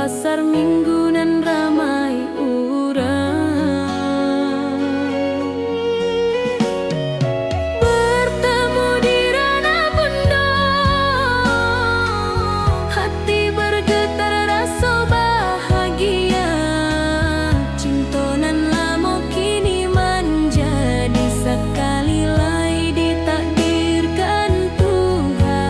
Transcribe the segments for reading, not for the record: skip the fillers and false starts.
pasar minggu nan ramai urang. Bertemu di ranah pondok, hati bergetar rasa bahagia. Cinta nan lama kini menjadi sekali lai ditakdirkan Tuhan.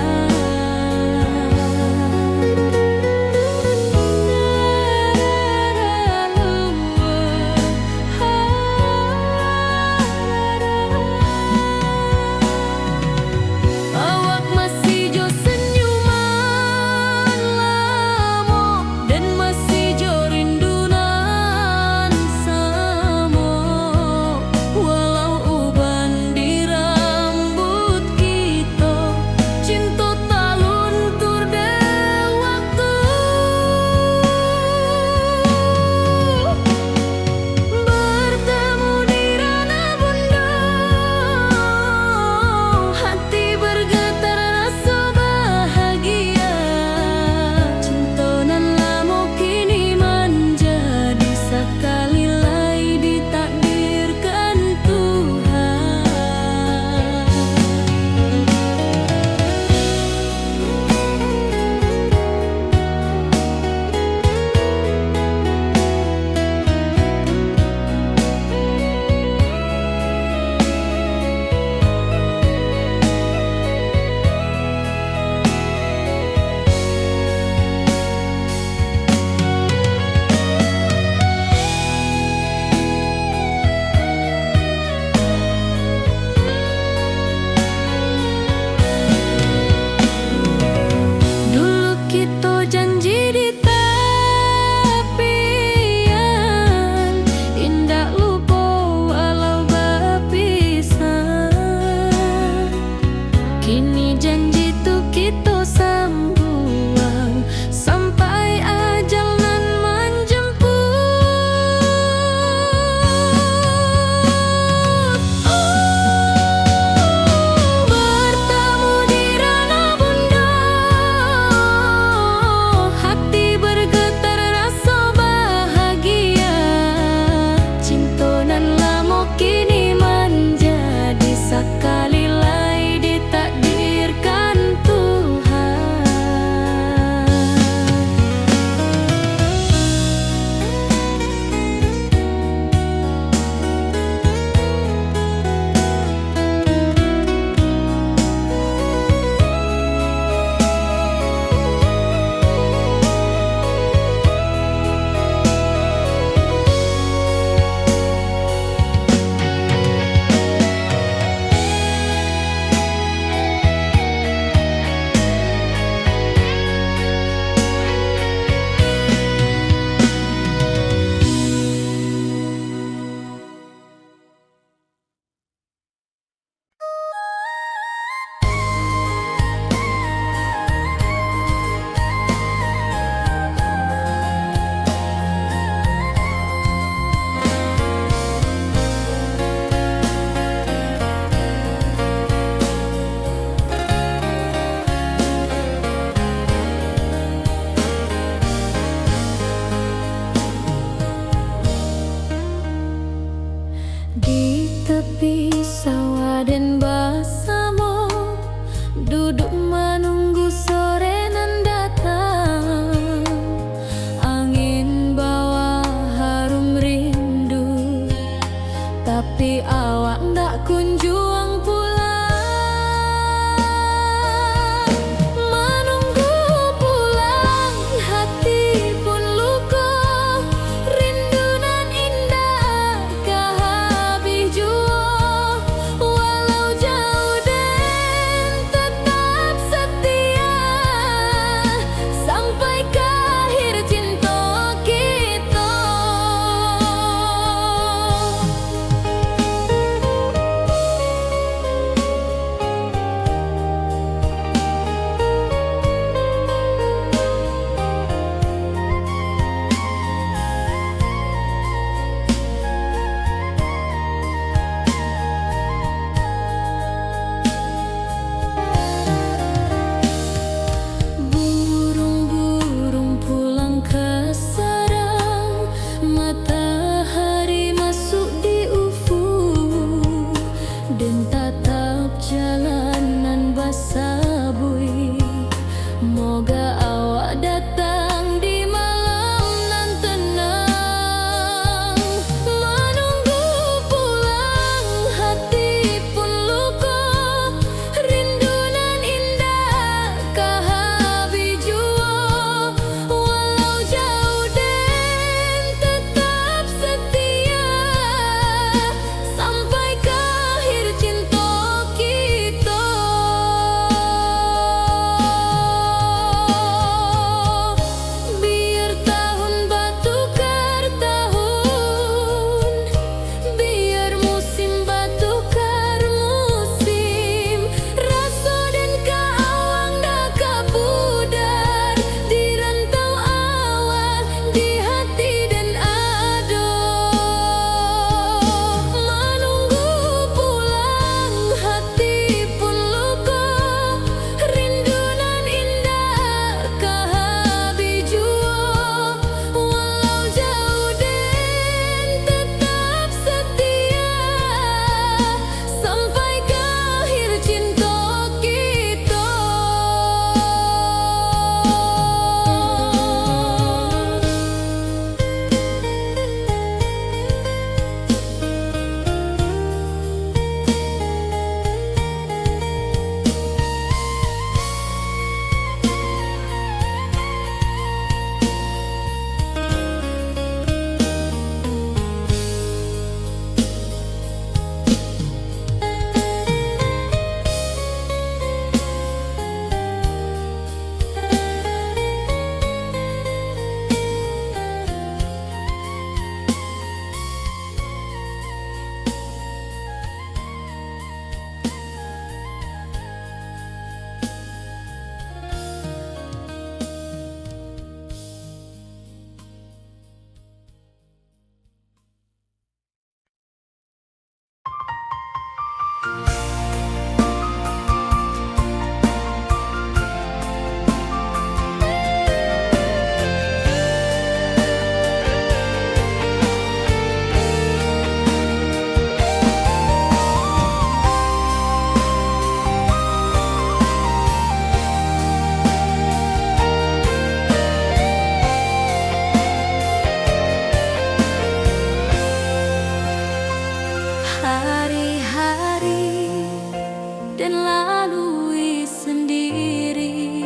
dan lalui sendiri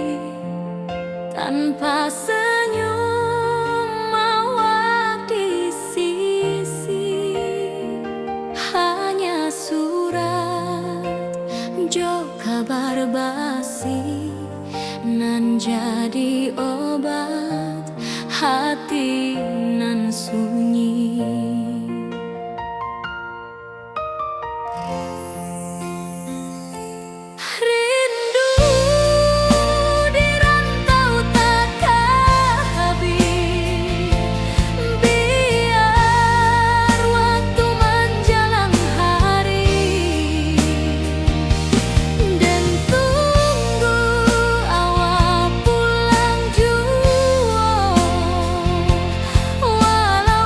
tanpa senyum mawar di sisi. Hanya surat jo kabar basi nan jadi obat hati nan sunyi. Rindu di rantau takkan habis, biar waktu menjelang hari, dan tunggu awal pulang jua, walau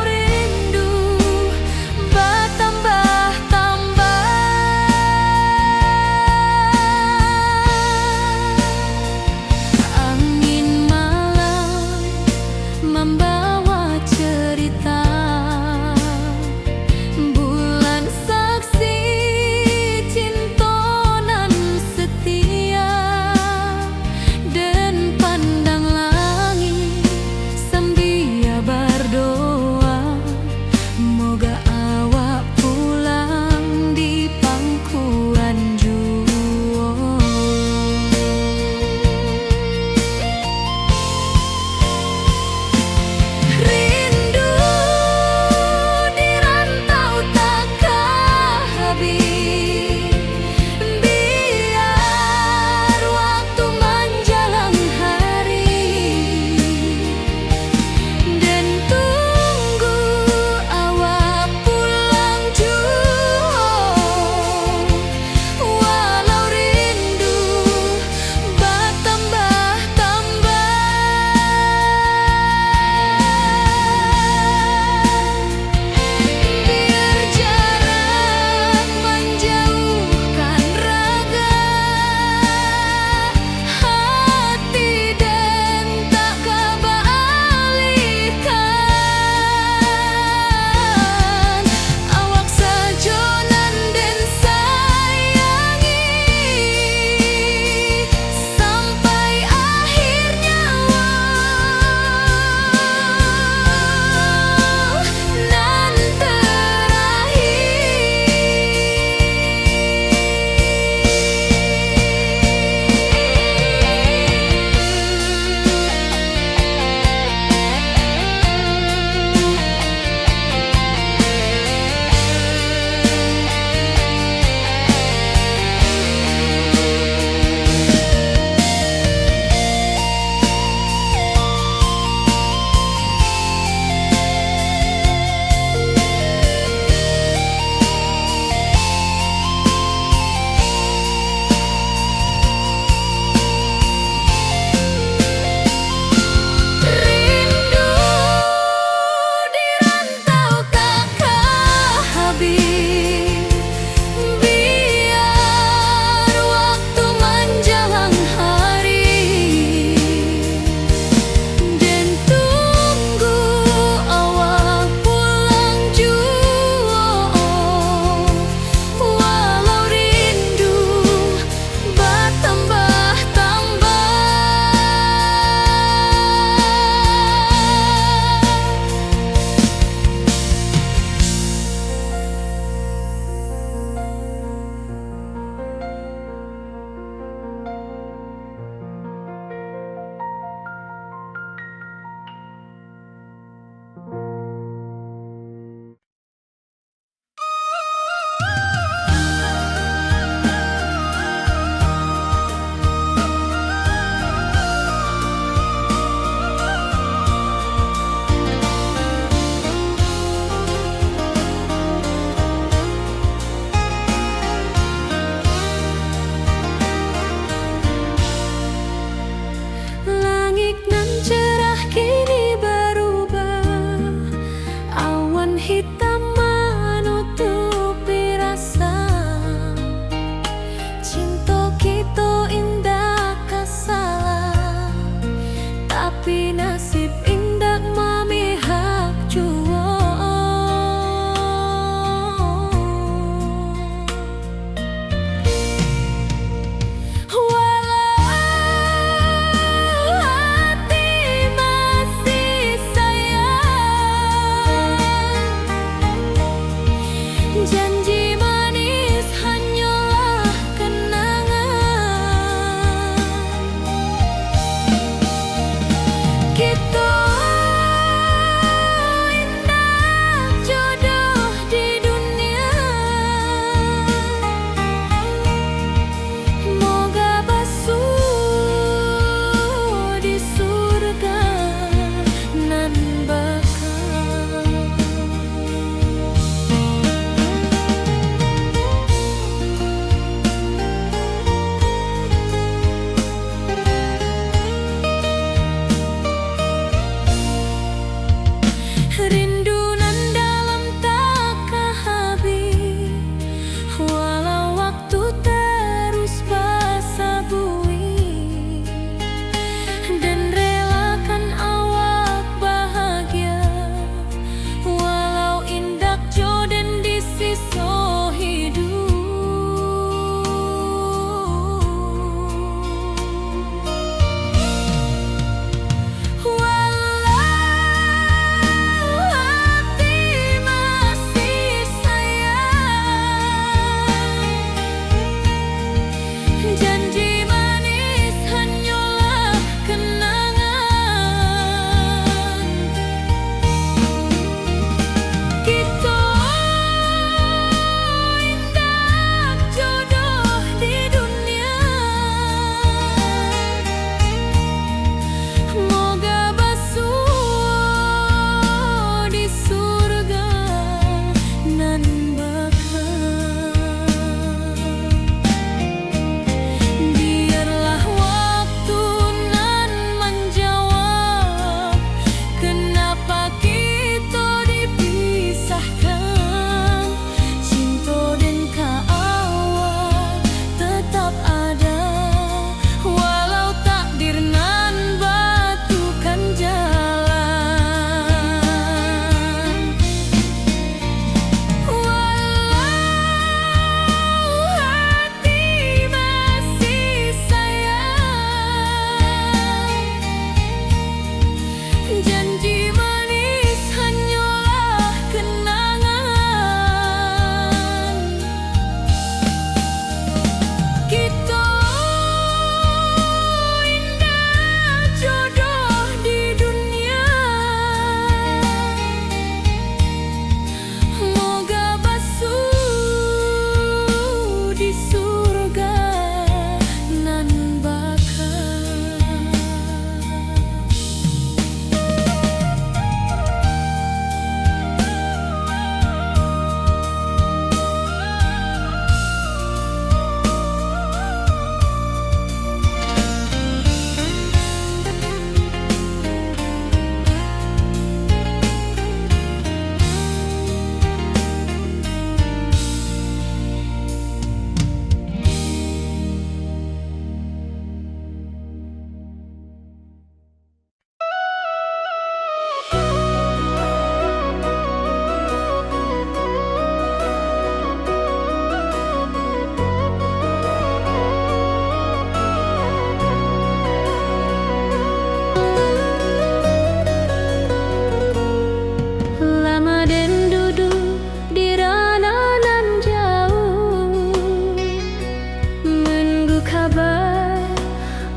tunggu kabar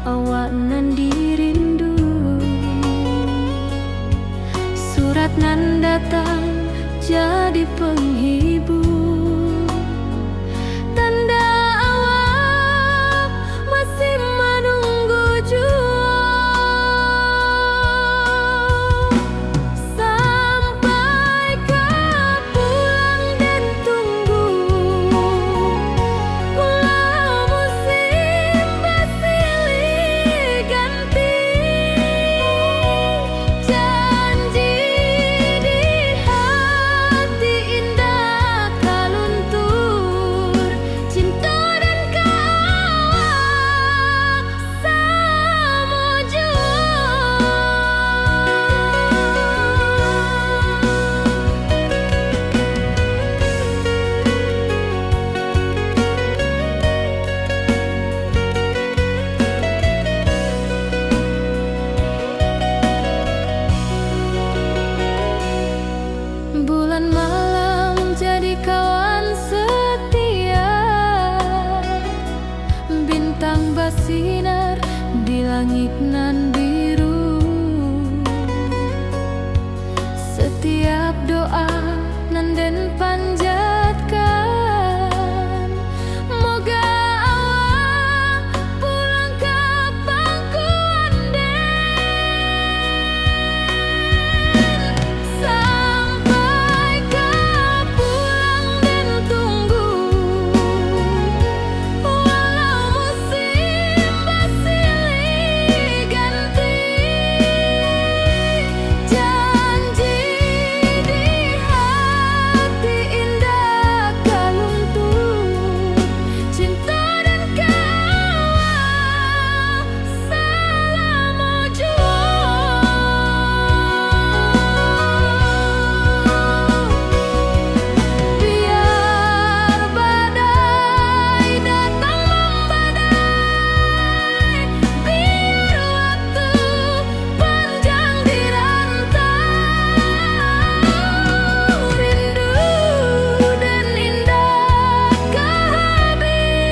awak nan dirindu. Surat nan datang jadi penghibur, tanda awak masih menunggu jua. Sampai kau pulang dan tunggu, walau musim bersilih ganti. Janji di hati indah kaluntur, cinta dan kawak sama jua. Bulan malam jadi kawan setia, bintang bersinar di langit nan biru. Setiap doa nan den panjatkan, moga awak pulang ke pangkuan den. Sampai kau pulang dan tunggu, walau musim bersilih ganti. Janji di hati indah kaluntur, cinta dan kawak selama jua. Biar badai datang membadai, biar waktu panjang dirantau, rindu dan indah kehabis,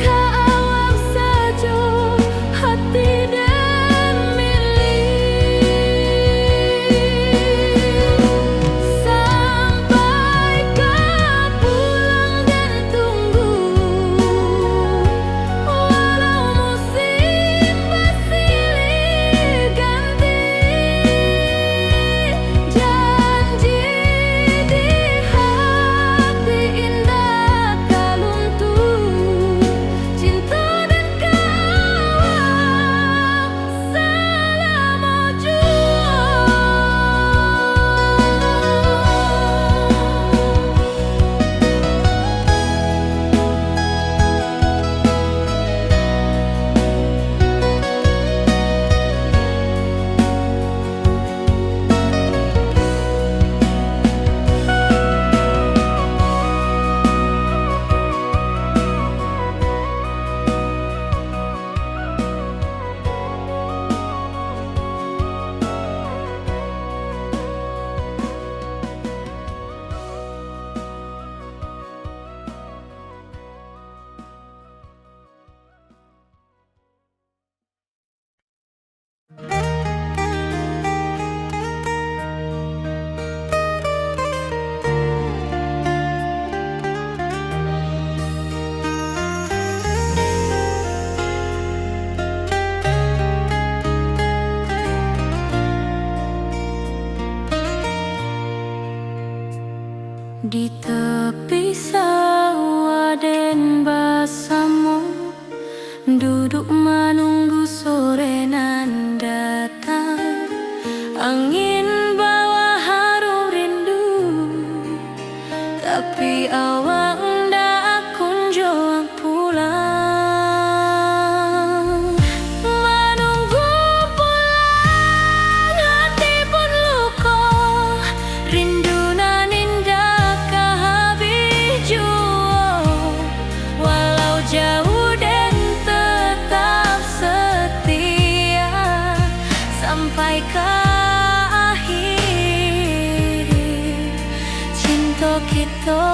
kawak saja hati dan milik. Sampai kau pulang dan tunggu, walau musim bersilih ganti. Janji di hati indah kaluntur, cinta dan kawak selama jua. Di tepi sawah den basamu, duduk menunggu sore nan datang. Angin bawa harum rindu, tapi awak ndak kunjung pulang. Menunggu pulang hati pun luka, rindu nan indah kehabis jua. Walau jauh dan tetap setia, sampai ke akhir cinta kita.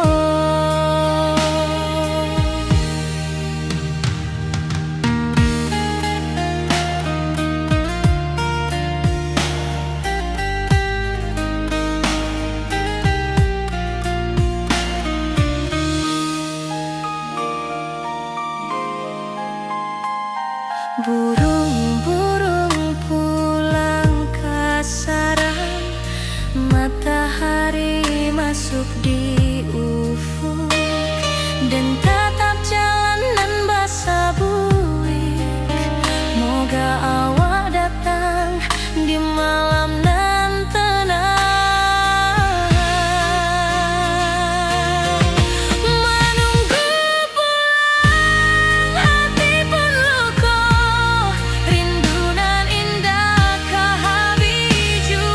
Burung-burung pulang ke sarang, matahari masuk di ufuk, dan tatap jalanan basah buik. Moga awak datang di malam nan tenang. Menunggu pulang hati pun luka, rindu nan indah ke habiju.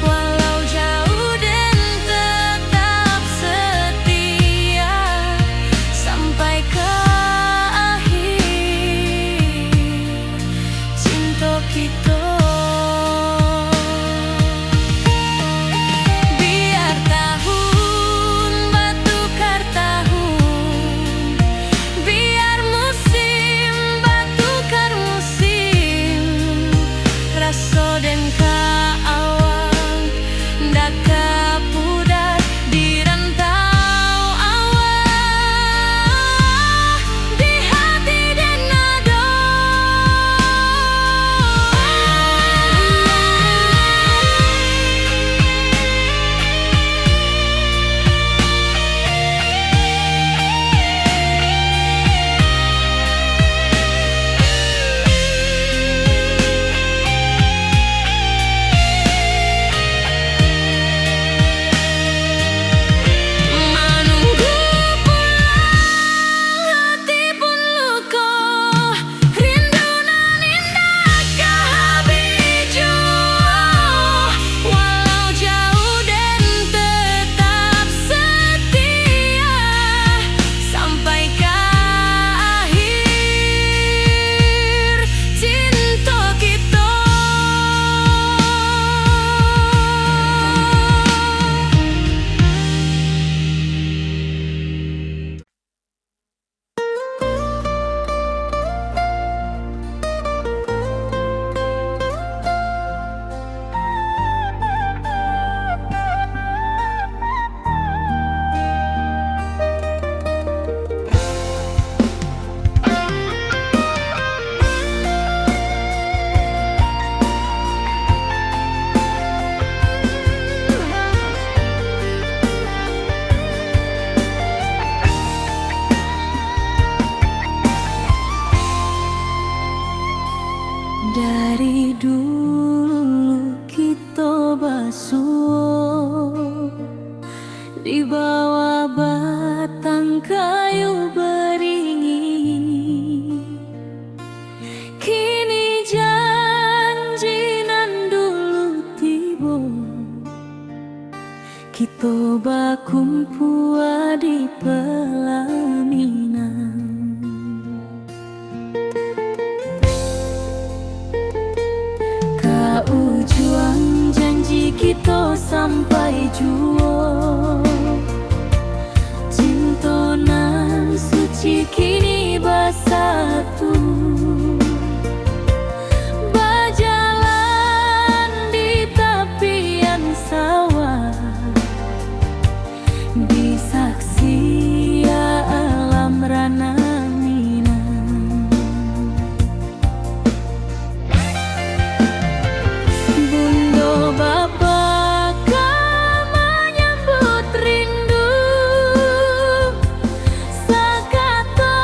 Walau jauh dan tetap setia sampai ke akhir cinta kita. Biar tahun batukar tahun, biar musim batukar musim, rasa dan kaawang ndak kapudar di rantau awak, di hati dan nada. Menunggu pulang hati pun luka, rindu nan indah ke habiju. Walau jauh dan tetap setia sampai ke akhir cinta kita. Dari dulu kita basuh di bawah batang kayu beringin. Kini janji nan dulu tiba, kita bakumpul di pelaminan. Juang janji kita sampai jua, cinta nan suci kini bersatu, berjalan di tepian sawah, di saksi alam rana Minang. Bunda bapa kau menyambut rindu, sekata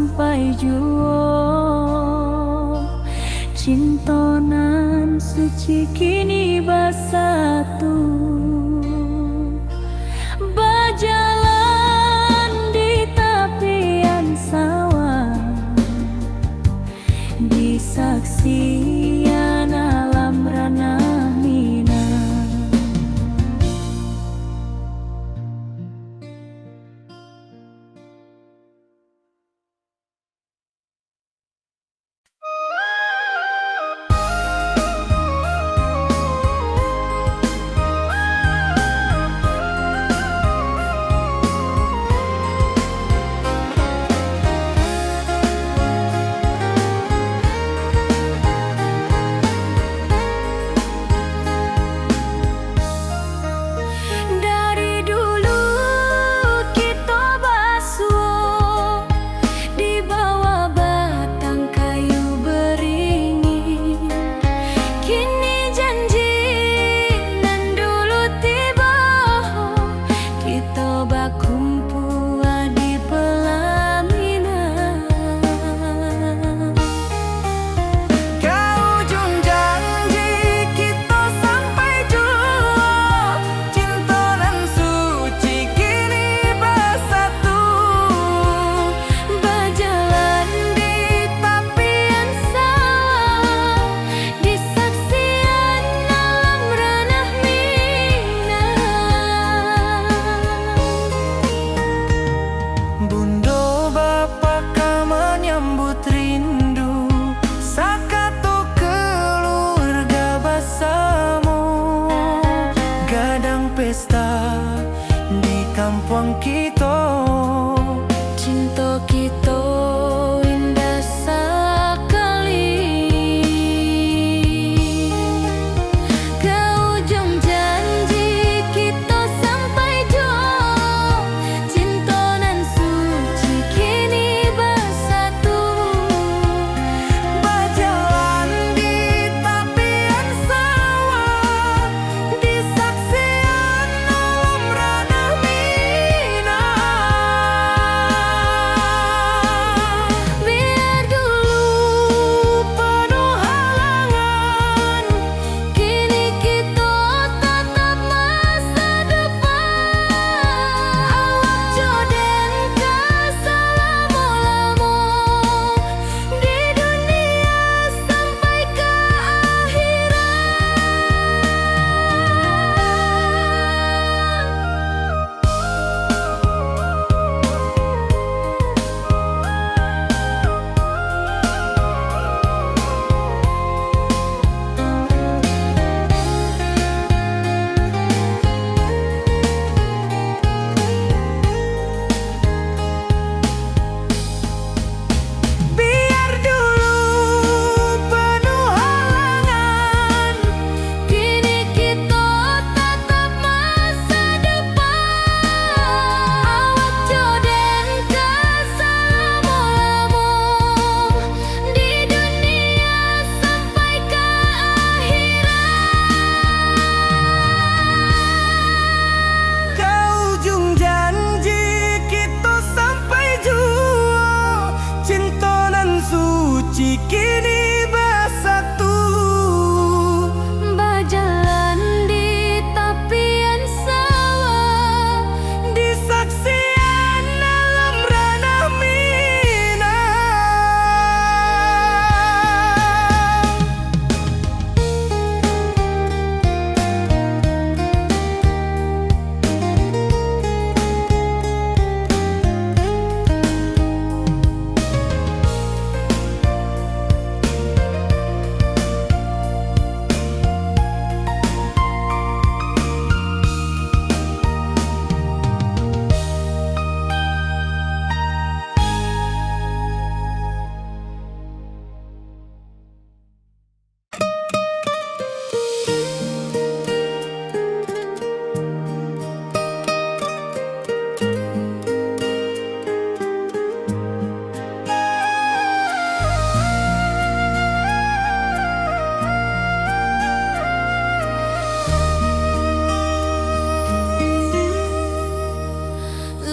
sampai jua, cinta nan suci kini bersatu. Berjalan di tepian sawah, disaksikan alam ranah minang. Dari dulu kita basuh di bawah batang kayu beringin. Kini janji nan dulu tiba, kita berkumpul di pelaminan. Ke ujung janji kita sampai jua, cinta nan suci kini bersatu. Berjalan di tepian sawah, disaksikan alam ranah minang. Bundo bapa ka menyambut rindu, sakato keluarga bersama. Gadang pesta di kampung kita, Cinta kita indah sekali. Ke ujung janji kita sampai jua, cinta nan suci kini bersatu. berjalan di tepian sawah, disaksikan alam ranah minang. Biar dulu penuh halangan, kini kita tatap masa depan. Awak joden ke selama-lama di dunia sampai ke Biar dulu penuh halangan, kini kita tatap masa depan. Awak joden ke selama-lama di dunia sampai ke ke ujung janji kita sampai jua, cinta nan suci kini bersatu. berjalan di tepian sawah, Disaksikan alam ranah minang.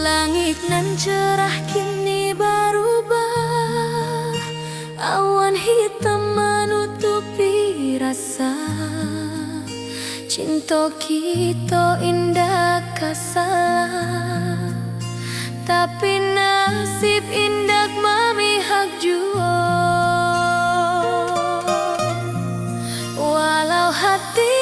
Langit nan cerah kini berubah, Cinta kita indah kasalah, tapi nasib indah memihak jua. Walau hati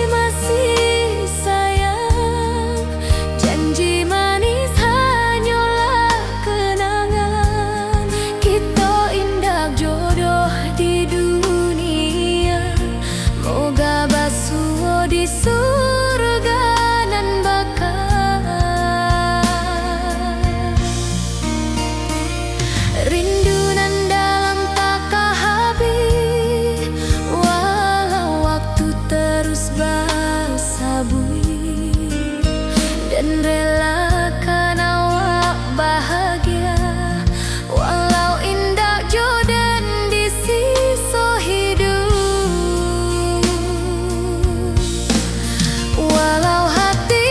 masih sayang, janji manis hanyalah kenangan. Kita indah jodoh di dunia, moga basuh di surga nan bakal. Rindu nan dalam tak habis, walau waktu terus bersabui, dan relakan awak bahagia, walau indah jodan di sisa hidup. Walau hati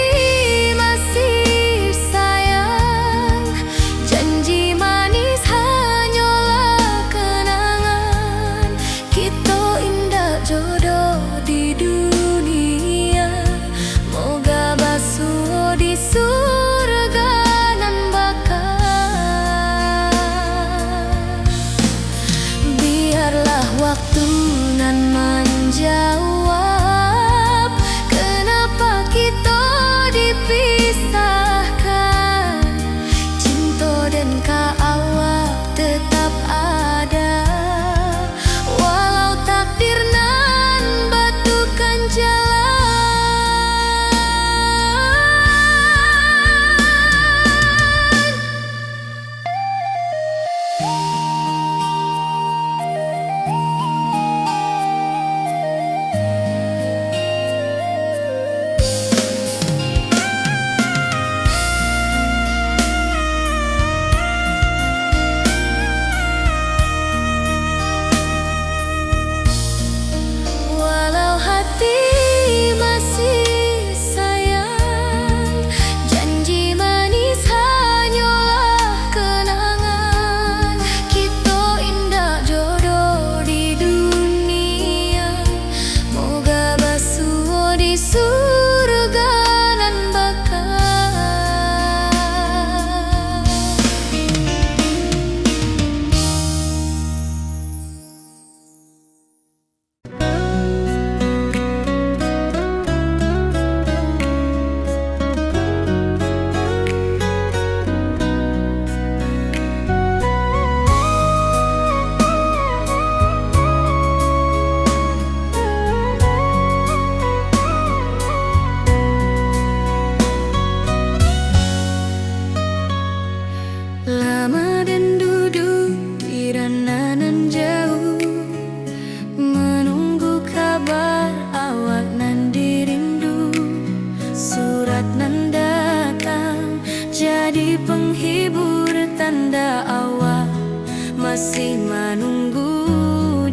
masih sayang, janji manis hanyalah kenangan. Kita indah jodoh di dunia, moga basuh di surga nan bakal. Biarlah waktu nan menjawab kenapa kita dipisahkan. Cinta dan awak tetap ada, walau takdir nan batukan jalan. Walau hati masih sayang, janji manis hanyalah kenangan. Kita indah jodoh di dunia, moga basuh di surga nan bakal. Lama dan duduk di ranah nan jauh, menunggu kabar awak nan dirindu. Surat nan datang jadi penghibur, tanda awak masih menunggu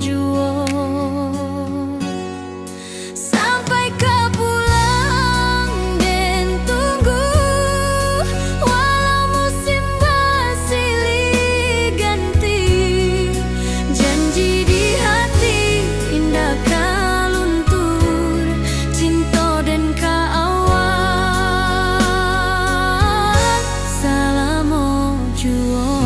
jua. Sampai kau pulang dan tunggu, walau musim bersilih ganti. Janji di hati indah kau luntur, cinta dan awak selama jua.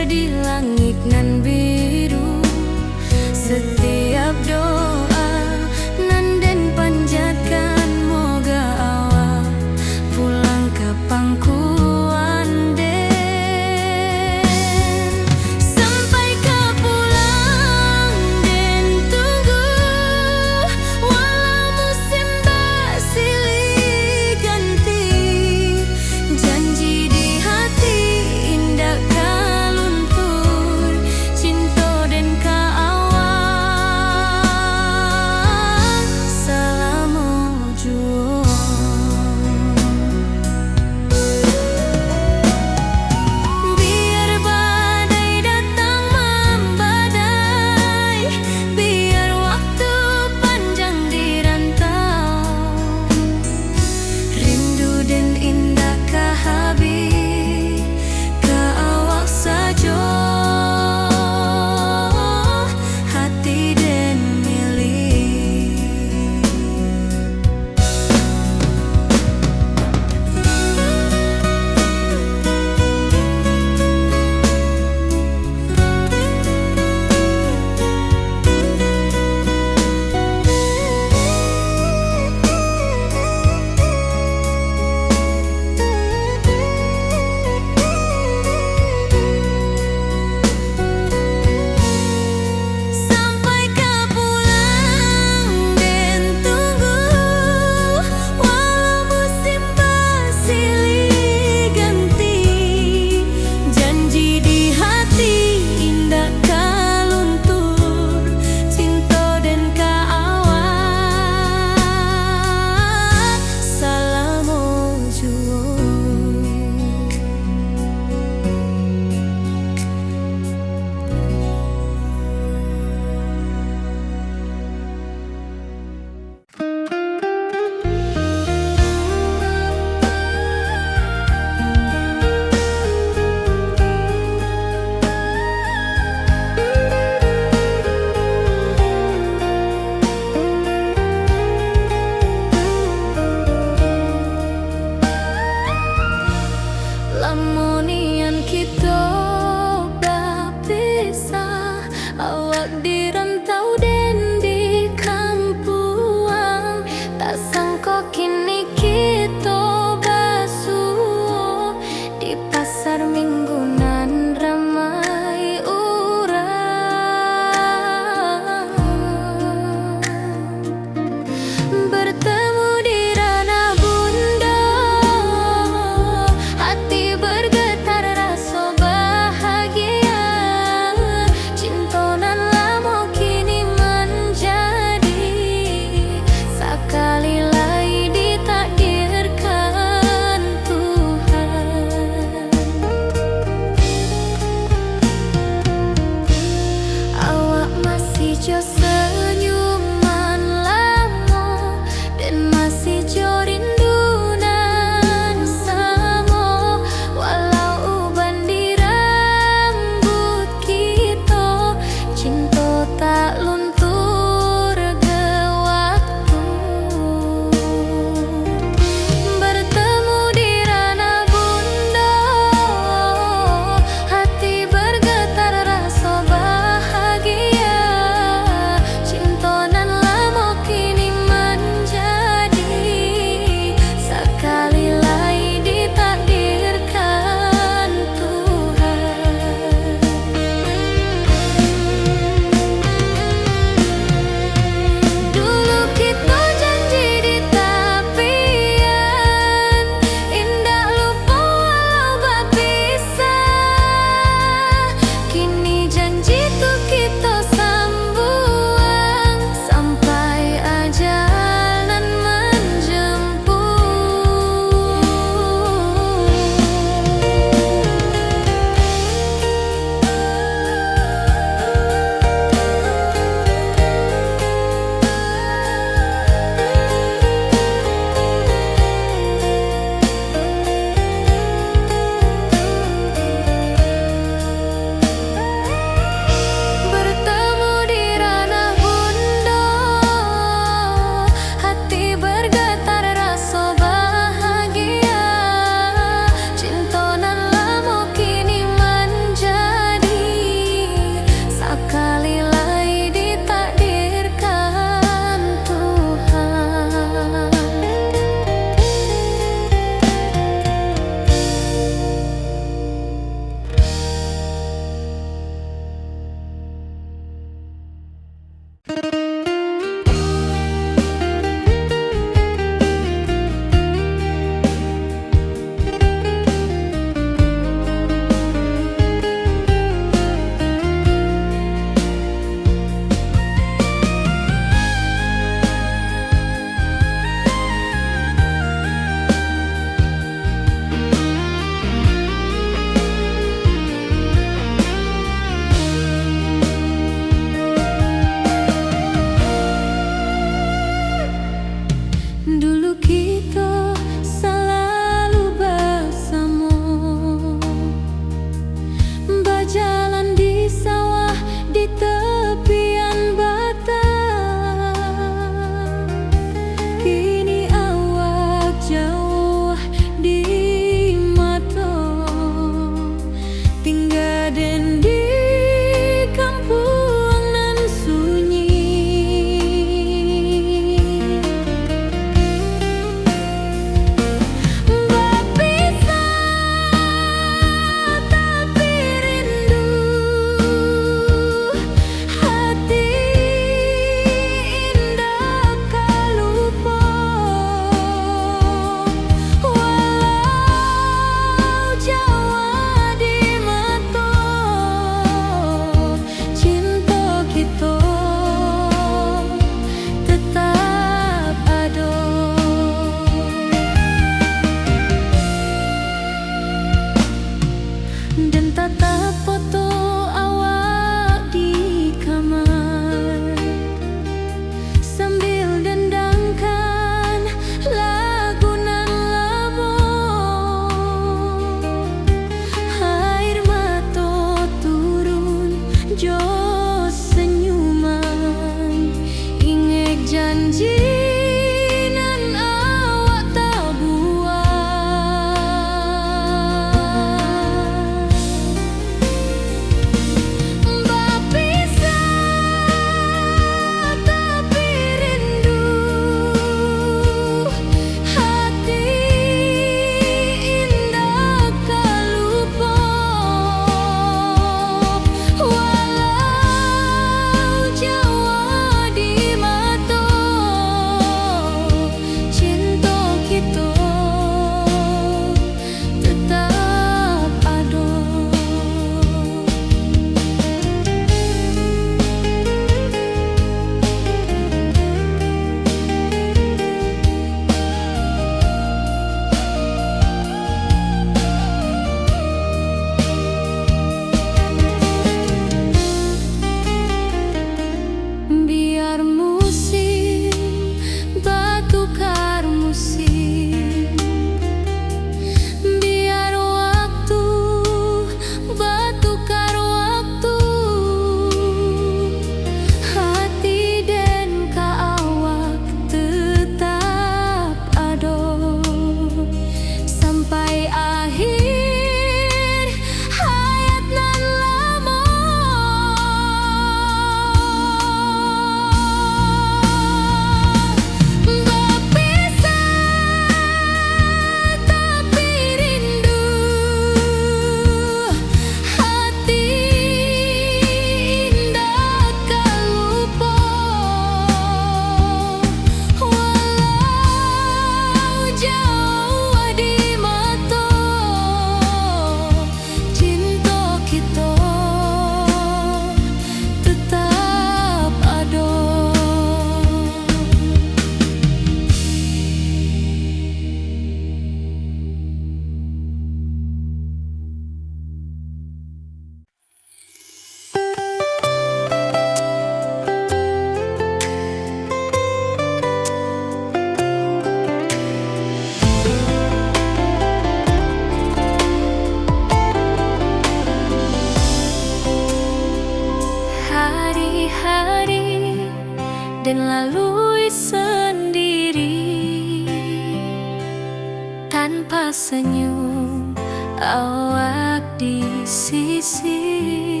tanpa senyum awak di sisi.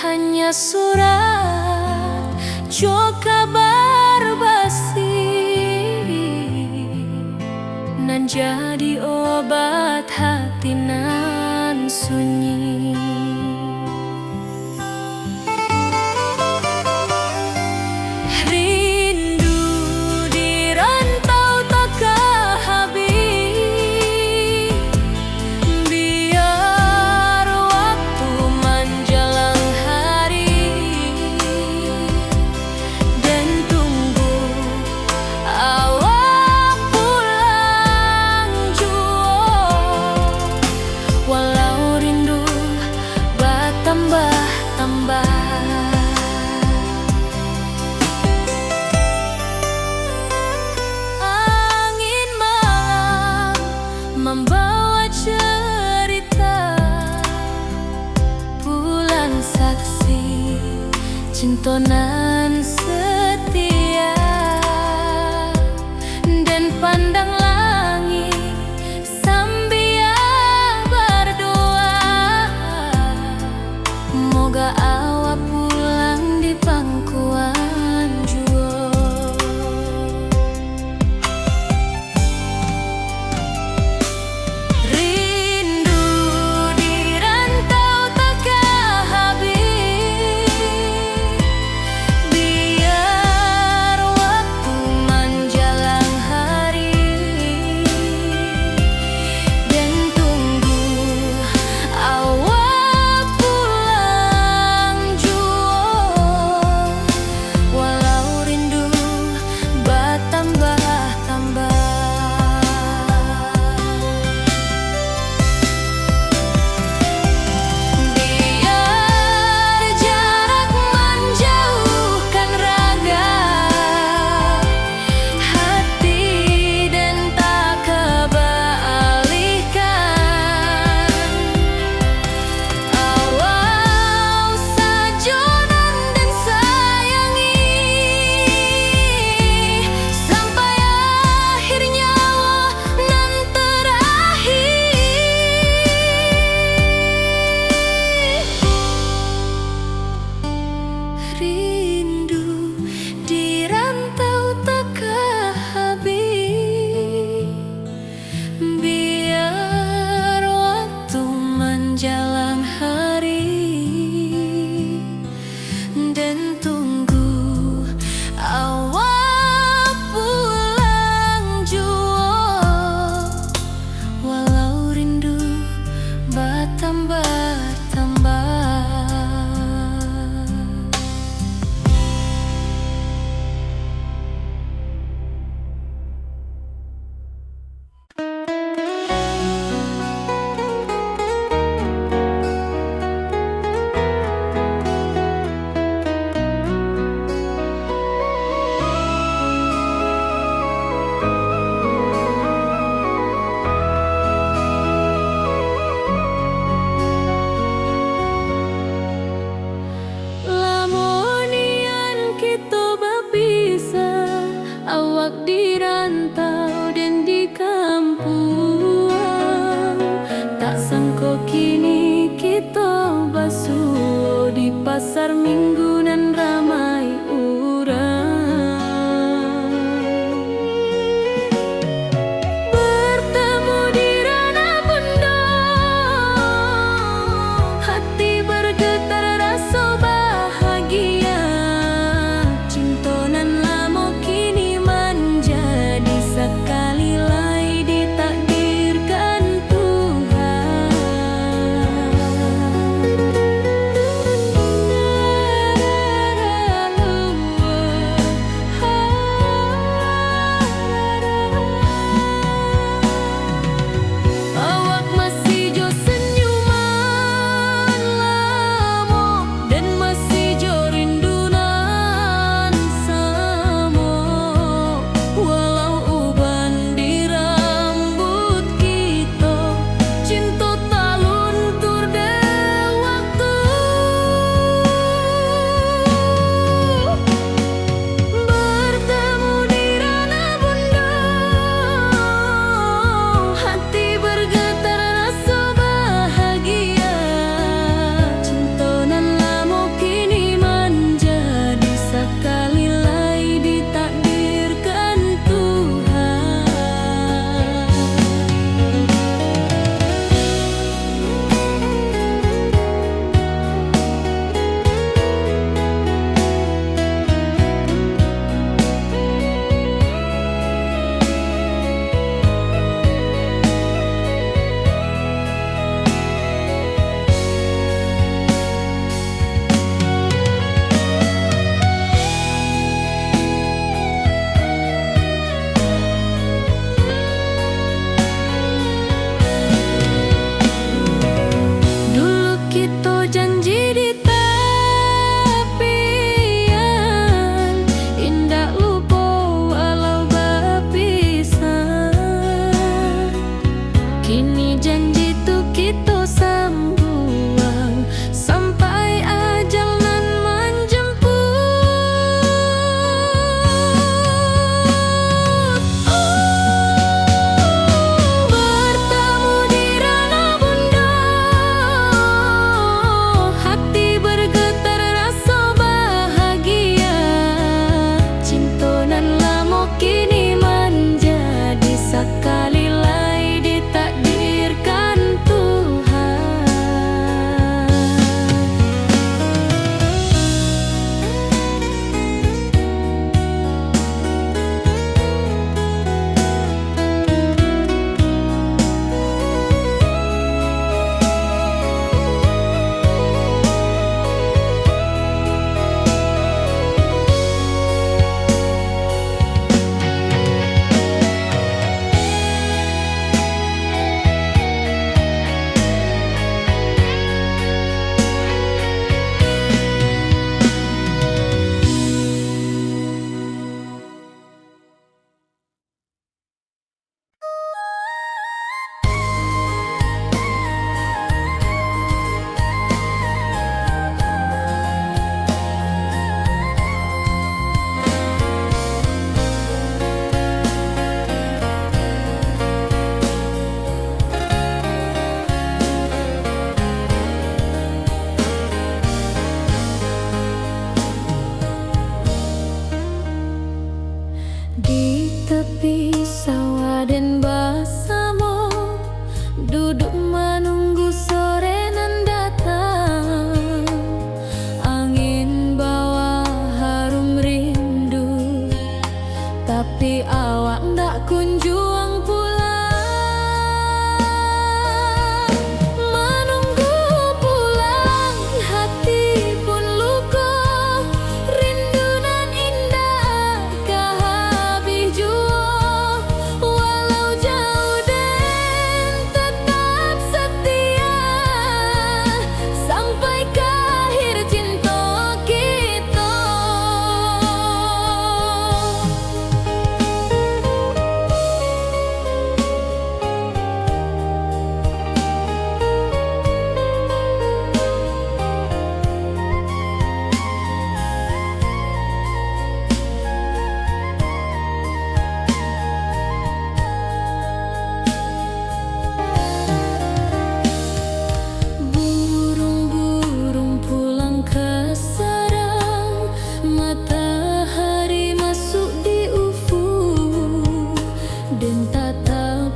Hanya surat jo kabar basi nan jadi obat hati nan sunyi. Angin malam membawa cerita bulan saksi cintonan setia, dan pandang langit sambil berdoa, moga awak pulang di pangkuan jua. Rindu di rantau takkan habis, biar waktu menjelang hari, dan tunggu awak pulang jua. Walau rindu bertambah-tambah. Biar jarak menjauhkan raga hati dan tak kebalihkan. Awal sajonan dan sayangi sampai akhir nyawa nan terakhir. Rindu di rantau takkan habis, biar waktu menjelang hari, dan tunggu awak pulang jua. Walau rindu bertambah-tambah. Lamonian kita berpisah, awak di rantau dan di kampung. Tak sangka kini kita basuh di pasar minggu nan ramai urang. Bertemu di ranah bundok, hati bergetar rasa bahagia. Cintonan lama kini menjadi sekali lagi ditakdirkan Tuhan.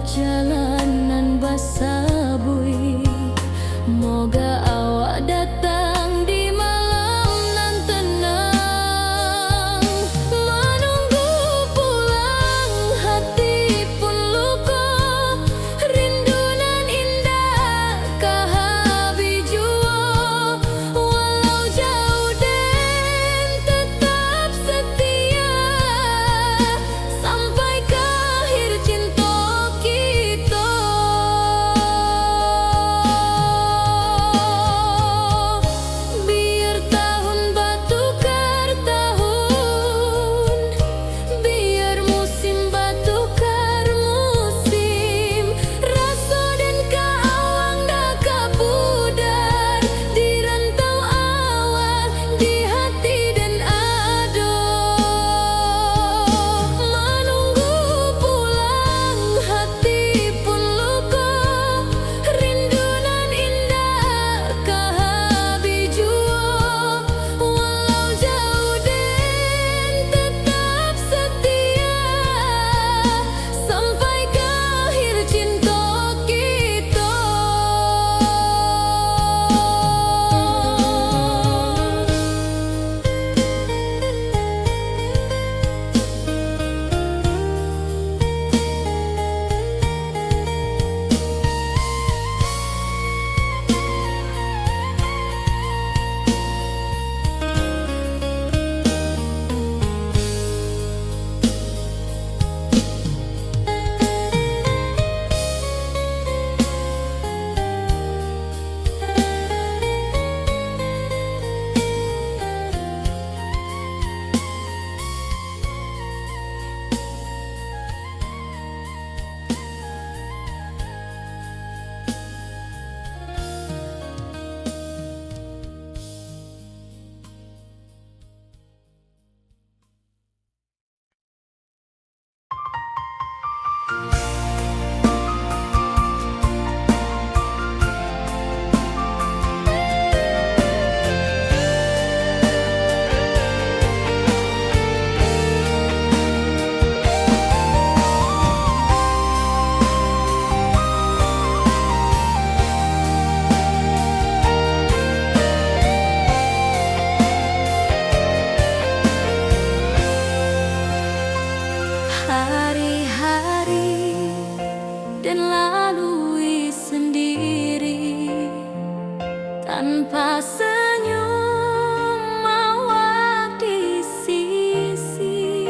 jalanan basah bui. Moga awak datang di malam nan tenang. Menunggu pulang hati pun luka, rindu nan indah kahabi jua. Walau jauh dan tetap setia sampai ke akhir cinta kita. Biar tahun batukar tahun, biar musim batukar musim, rasa dan kaawang dah kapudar di rantau awal di hati dan ado. Menunggu pulang hati pun luka, rindu nan indah kahabi jua. Walau jauh dan tetap setia sampai ke akhir cinta kita. Hari-hari dan lalui sendiri tanpa senyum awak di sisi.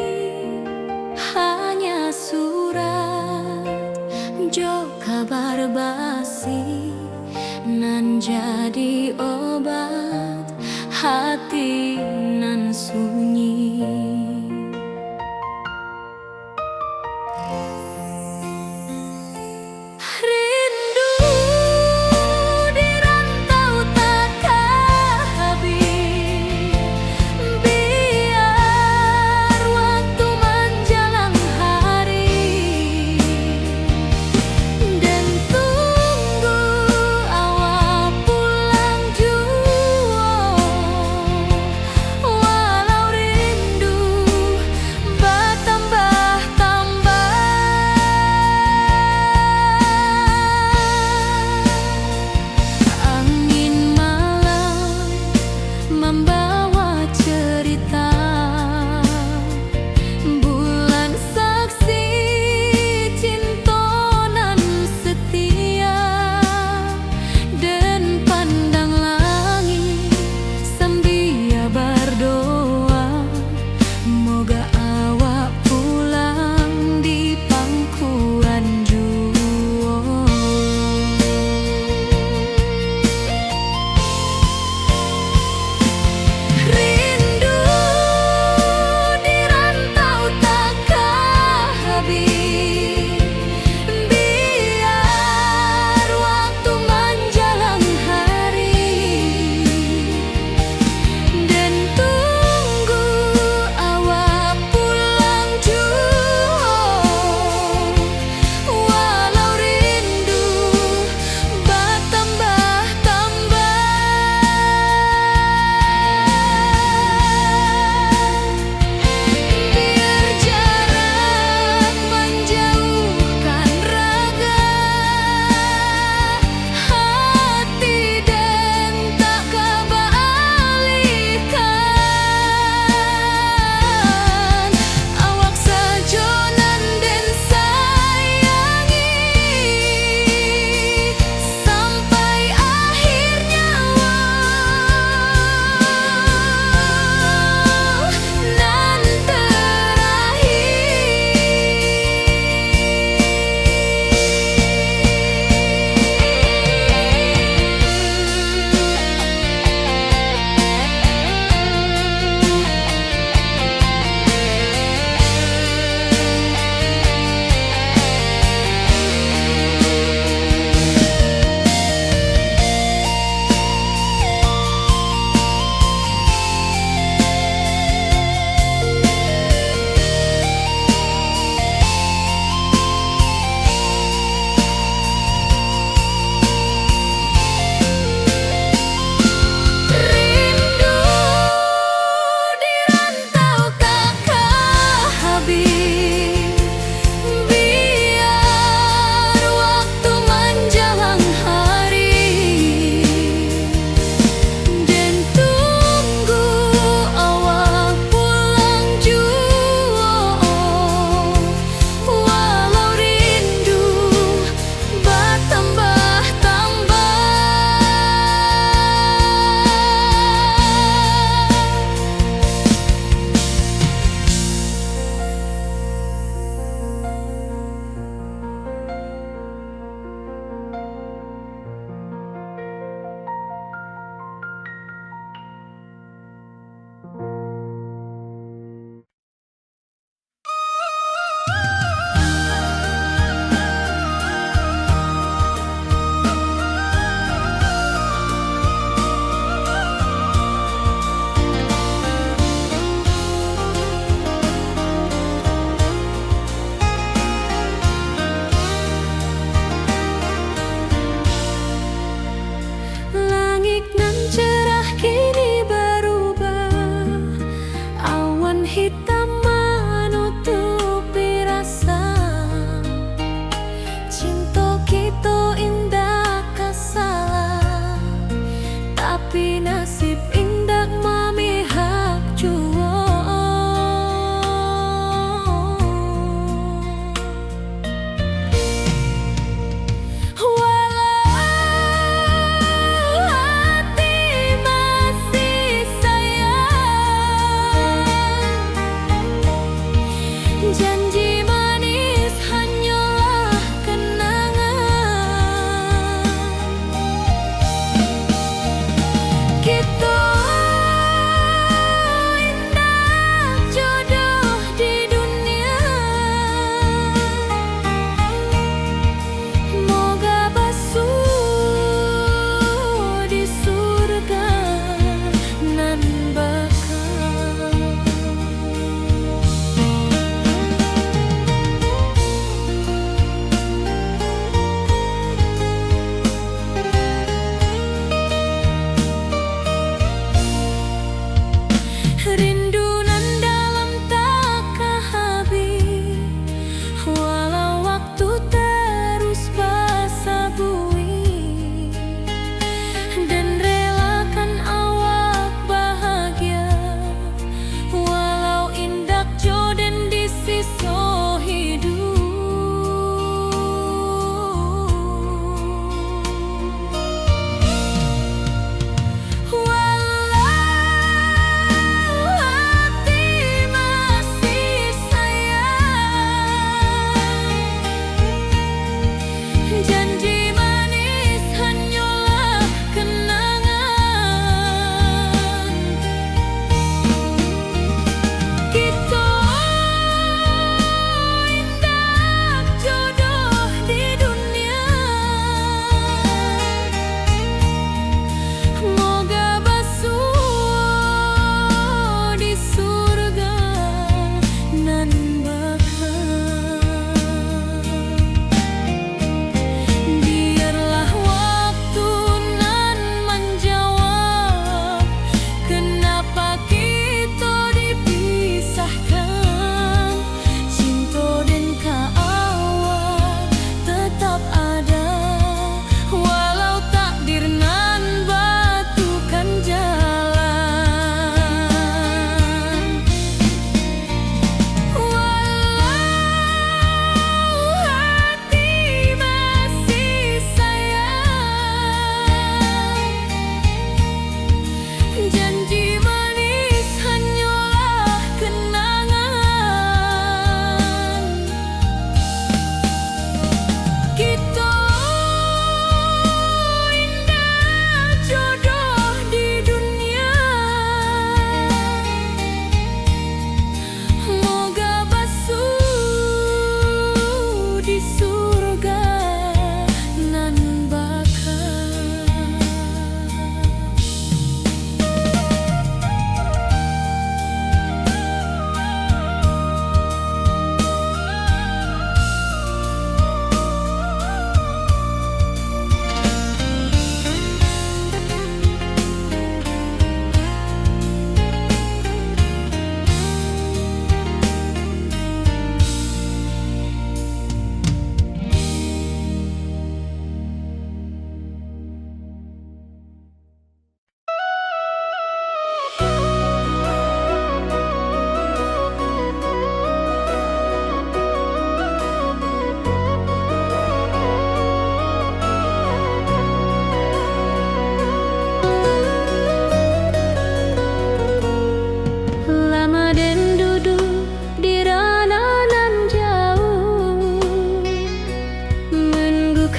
Hanya surat jo kabar basi nan jadi obat hati nan sunyi. Rindu di rantau tak habis, biar waktu menjelang hari dan tunggu awak pulang jua.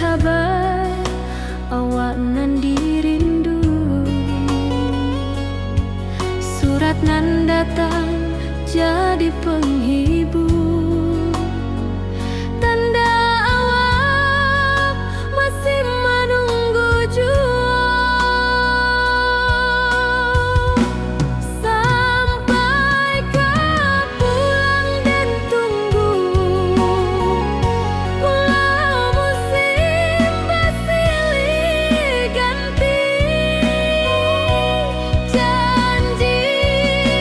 kabar awak nan dirindu. Surat nan datang jadi penghibur, tanda awak masih menunggu jua. Sampai kau pulang dan tunggu, walau musim bersilih ganti. Janji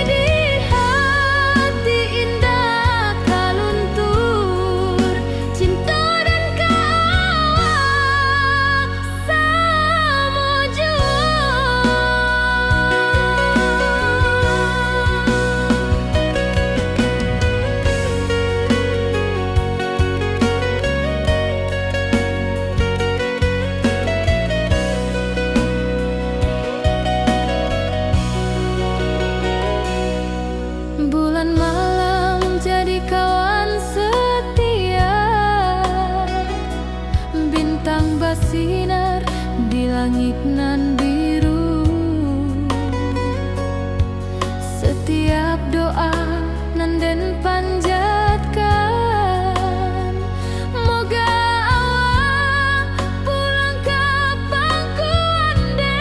di hati indah kaluntur, cinta dan kawak sama jua. Bulan malam jadi kawan setia, bintang bersinar di langit nan biru. Setiap doa nan den panjatkan, moga awak pulang kapan ku anden.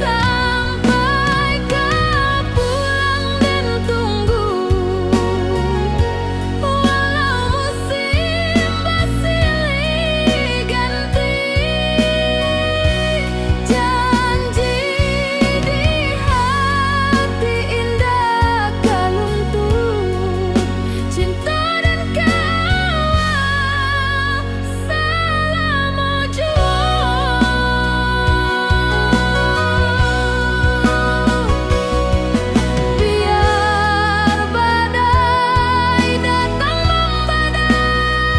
Sampai kau pulang dan tunggu, walau musim bersilih ganti. Janji di hati indah kaluntur, cinta dan kawak selama jua. Biar badai datang membadai,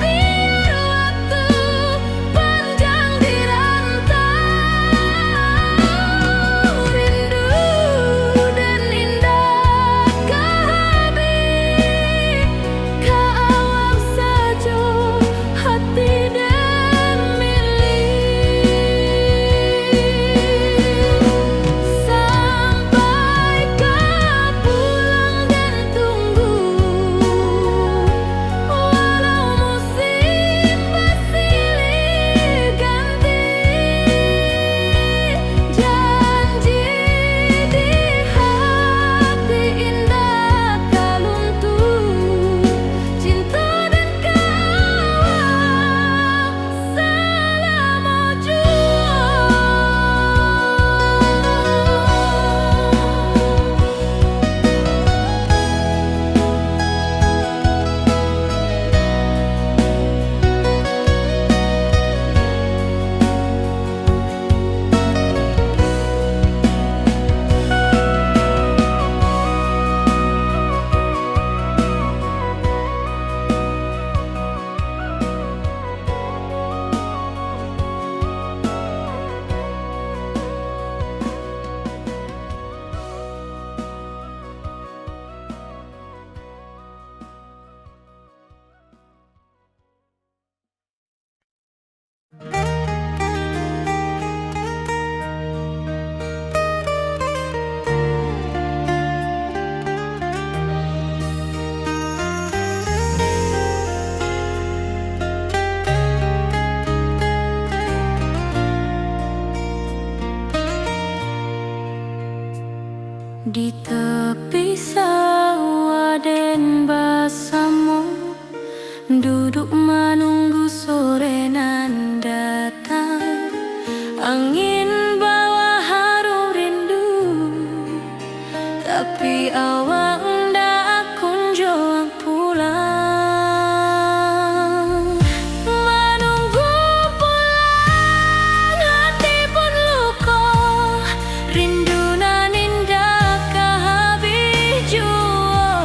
biar waktu panjang dirantau, rindu dan indah kehabis, kawak saja hati dan milik. Sampai kau pulang dan tunggu, walau musim bersilih ganti. Janji di hati indah kaluntur, cinta dan kawak selama jua. Di tepi sawah den bersama, duduk menunggu sore nan datang. Angin bawa harum rindu, tapi awak ndak kunjung pulang. Menunggu pulang hati pun luka, rindu nan indah kehabis jua.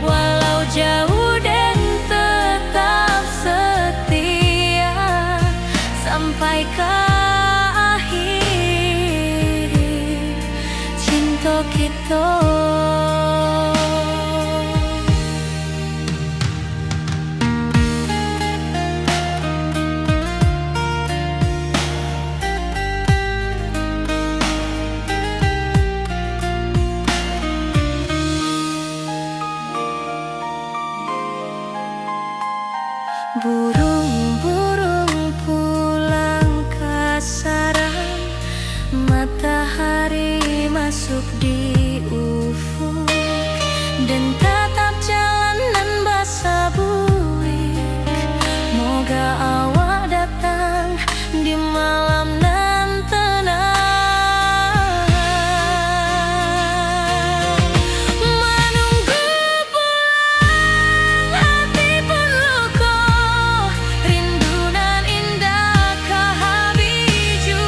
Walau jauh dan tetap Burung-burung pulang ke sarang, matahari masuk di ufuk, dan tatap jalanan basah buik. Moga awak datang di malam nan tenang. Menunggu pulang hati pun luka, rindu nan indah ke habiju.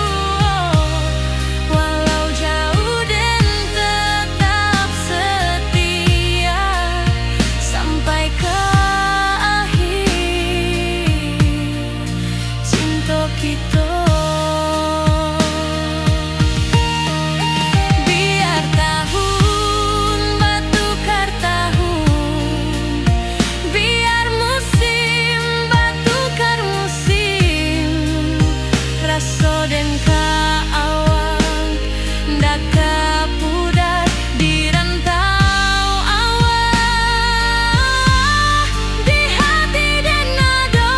Walau jauh dan tetap setia sampai ke akhir cinta kita. Biar tahun batukar tahun, biar musim batukar musim, rasa dan kaawang dak kapudar di rantau awak, di hati dan nada.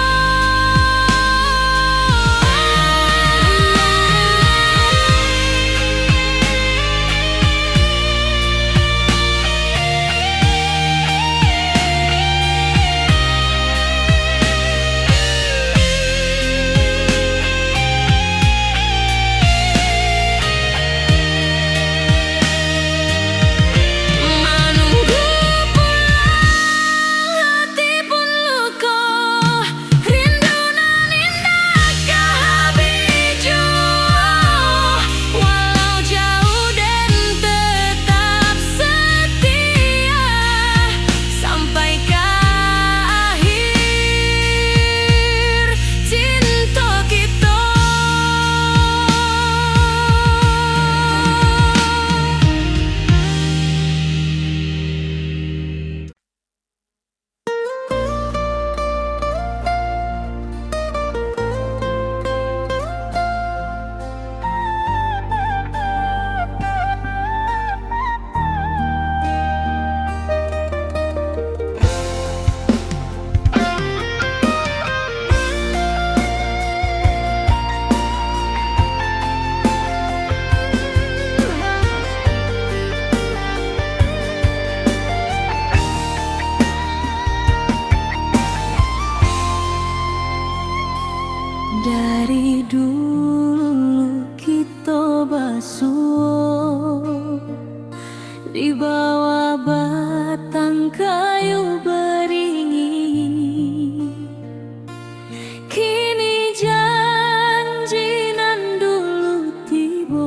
Menunggu pulang hati pun luka, rindu nan indah ke habiju. Walau jauh dan tetap setia sampai ke akhir cinta kita. Dari dulu kita basuh di bawah batang kayu beringin. Kini janji nan dulu tiba,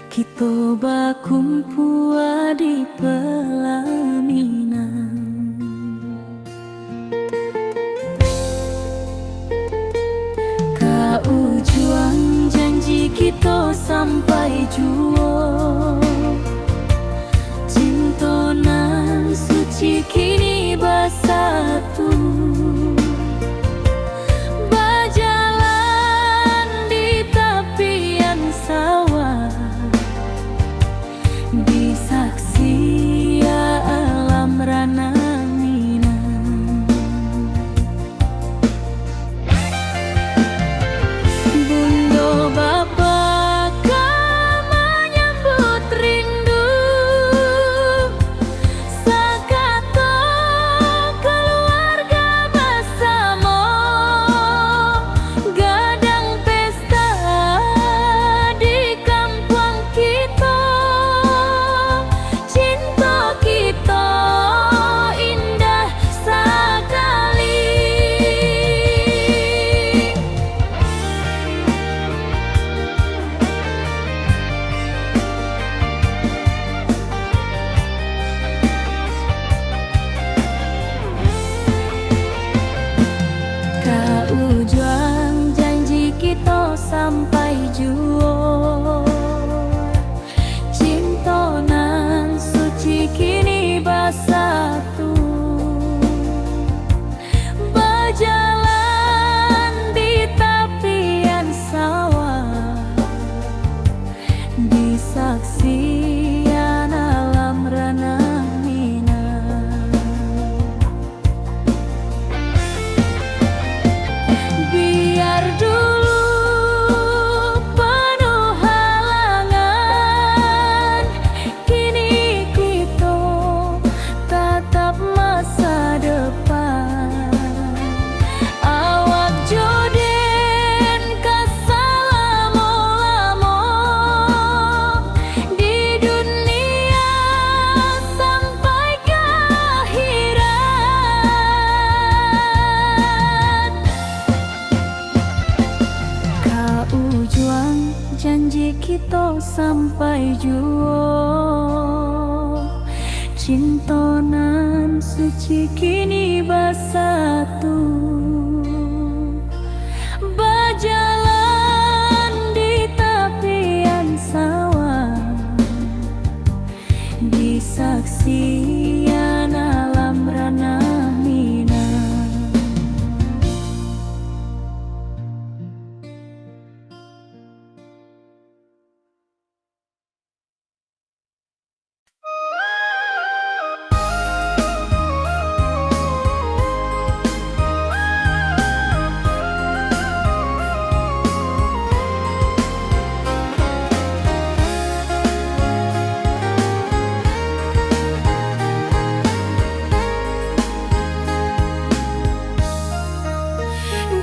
kita bakumpul di pelaminan. sampai juo. Cintonan suci kini bersatu, berjalan di tepian sawah, di saksian alam ranah Minang.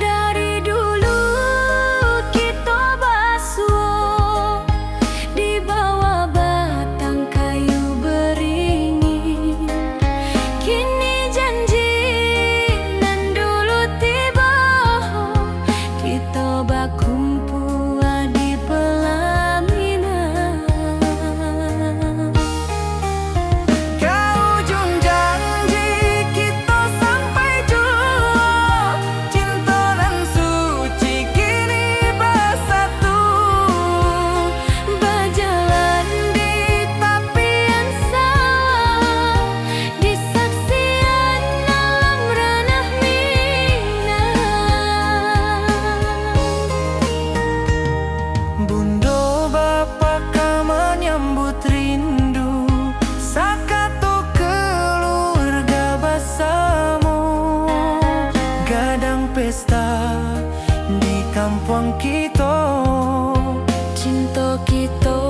Dari dulu kita basuh di bawah batang kayu beringin. Kini janji nan dulu tiba, kita berkumpul di pelaminan. Ke ujung janji kita sampai jua, cinta dan suci kini bersatu, Berjalan di tepian sawah, di saksian alam ranah Minang. Bundo bapa ka menyambut rindu, sakato keluarga bersama, gadang pesta di kampung kita. Cinta kita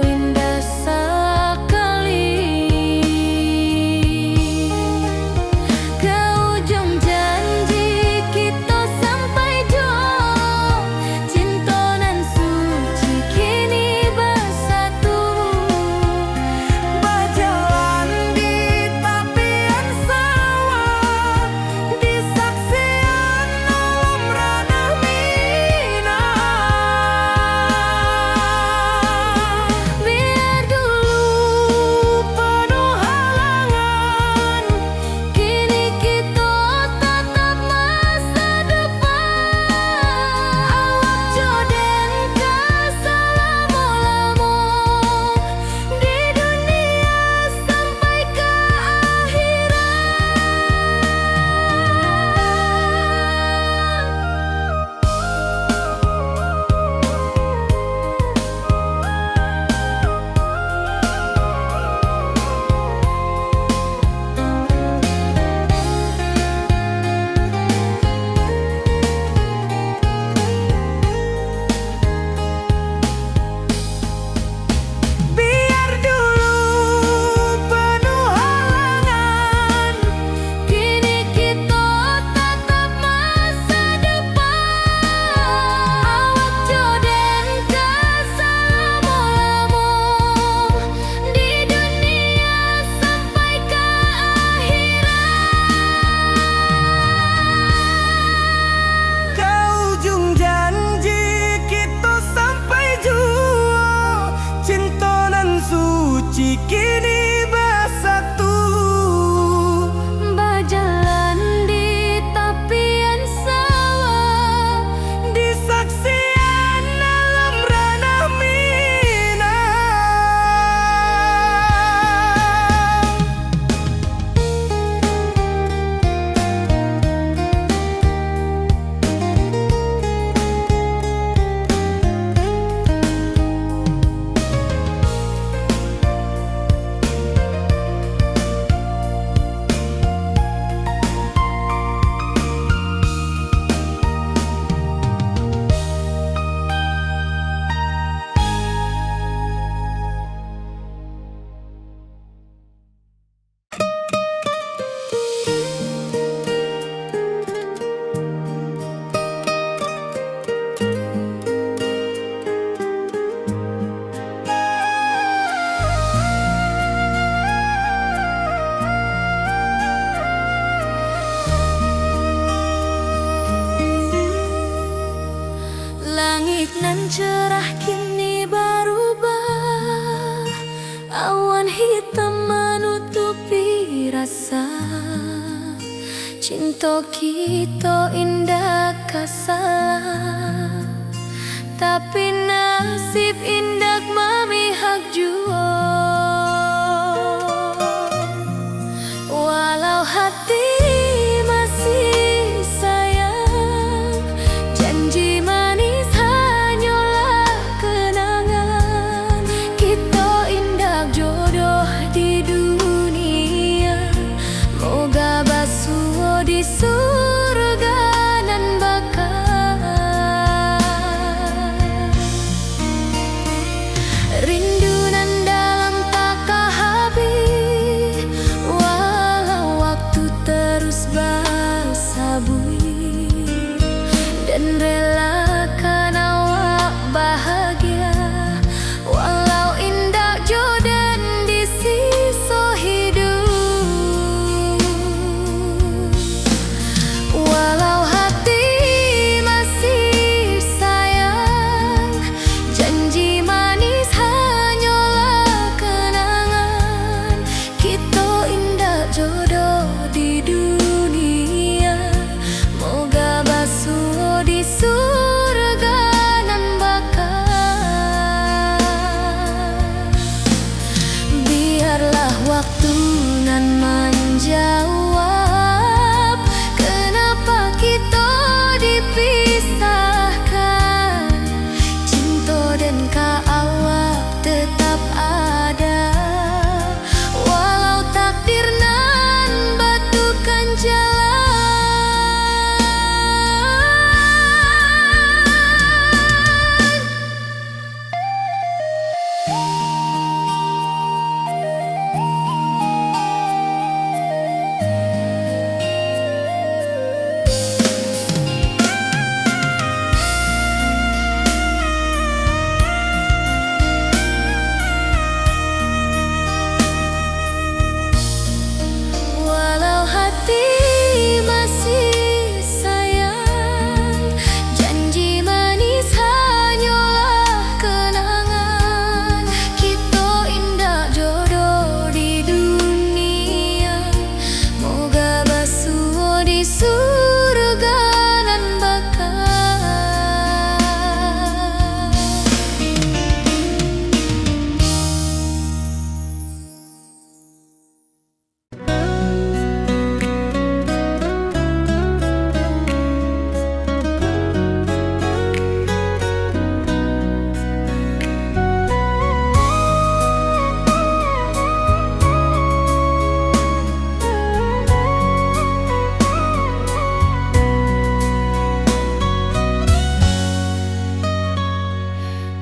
indah sekali. Ke ujung janji kita sampai jua, cinta nan suci kini bersatu, Berjalan di tepian sawah, di saksian alam ranah Minang. rasa cinta kita indah kasalah, tapi nasib indah memihak jua. Walau hati masih sayang, janji manis hanyalah kenangan. Kita indah jodoh di dunia, moga basuh di surga nan bakal. Rindu nan dalam tak habis, walau waktu terus bersabui, dan relakan awak bahagia, walau indah jodan di sisa hidup. Walau hati masih sayang, janji manis hanyalah kenangan. Kita indah jodoh di dunia, moga basuh di surga nan bakal. Biarlah waktu nan menjawab kenapa kita dipisahkan. Cinta dan awak tetap ada, walau takdir nan batukan jalan. Walau hati masih sayang, janji manis hanyalah kenangan. Kita indah jodoh di dunia, moga basuh di surga nan bakal.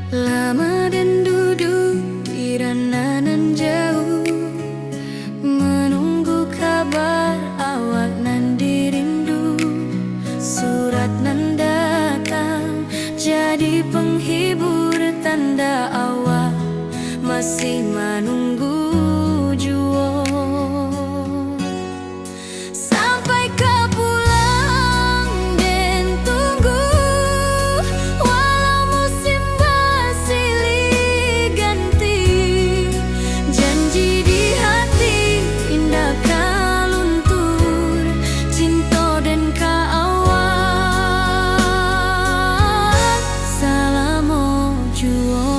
Lama dan duduk di ranah nan jauh, menunggu kabar awak nan dirindu. Surat nan datang jadi penghibur, tanda awak masih menunggu jua. Sampai kau pulang dan tunggu, walau musim bersilih ganti. Janji di hati indah kaluntur, cinta dan awak salam jua.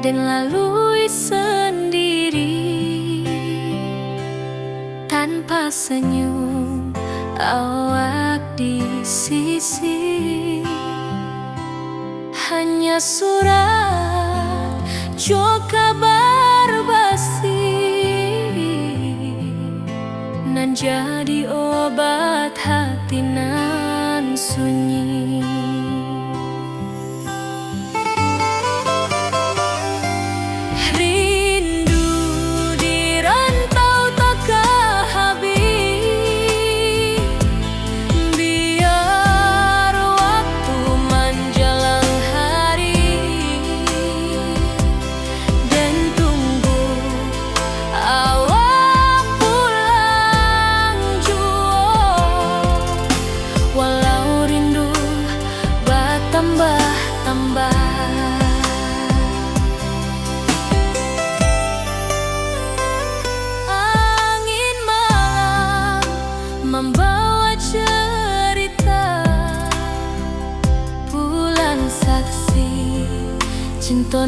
dan lalui sendiri tanpa senyum awak di sisi. Hanya surat jo kabar basi nan jadi obat hati nan sunyi. Rindu di rantau takkan habis, biar waktu menjelang hari dan tunggu awak pulang jua. Walau rindu bertambah-tambah, angin malam membawa cerita, bulan saksi cinta